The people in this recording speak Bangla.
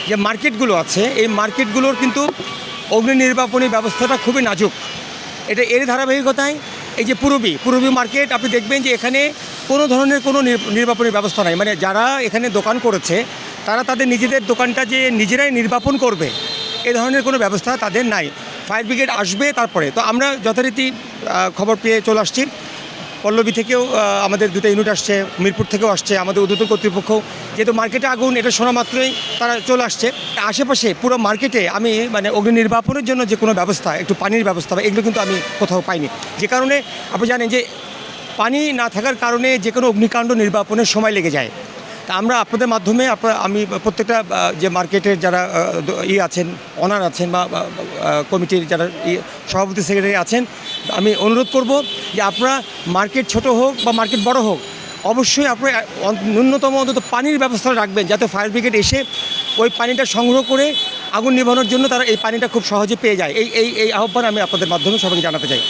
যে মার্কেটগুলো আছে এই মার্কেটগুলোর কিন্তু অগ্নি নির্বাপনী ব্যবস্থাটা খুবই নাজুক। এটা এর ধারাবাহিকতায় এই যে পূরবী মার্কেট আপনি দেখবেন যে এখানে কোনো ধরনের কোনো নির্বাপনী ব্যবস্থা নাই। মানে যারা এখানে দোকান করেছে তারা তাদের নিজেদের দোকানটা যে নিজেরাই নির্বাপন করবে এ ধরনের কোনো ব্যবস্থা তাদের নাই। ফায়ার ব্রিগেড আসবে তারপরে। তো আমরা যথারীতি খবর পেয়ে চলে আসছি। পল্লবী থেকেও আমাদের দুটো ইউনিট আসছে, মিরপুর থেকেও আসছে, আমাদের উদ্যোতন কর্তৃপক্ষ যেহেতু মার্কেটে আগুন এটা শোনা মাত্রই তারা চলে আসছে। আশেপাশে পুরো মার্কেটে আমি মানে অগ্নি নির্বাপনের জন্য যে কোনো ব্যবস্থা, একটু পানির ব্যবস্থা এগুলো কিন্তু আমি কোথাও পাইনি। যে কারণে আপনি জানেন যে পানি না থাকার কারণে যে কোনো অগ্নিকাণ্ড নির্বাপনের সময় লেগে যায়। তা আমরা আপনাদের মাধ্যমে আমি প্রত্যেকটা যে মার্কেটের যারা আছেন, অনার আছেন বা কমিটির যারা সভাপতি সেক্রেটারি আছেন, আমি অনুরোধ করব যে আপনারা মার্কেট ছোট হোক বা মার্কেট বড় হোক অবশ্যই আপনারা ন্যূনতম অন্তত পানির ব্যবস্থা রাখবেন, যাতে ফায়ার ব্রিগেড এসে ওই পানিটা সংগ্রহ করে আগুন নিভানোর জন্য তারা এই পানিটা খুব সহজে পেয়ে যায়। এই আহ্বান আমি আপনাদের মাধ্যমে সবাইকে জানাতে চাই।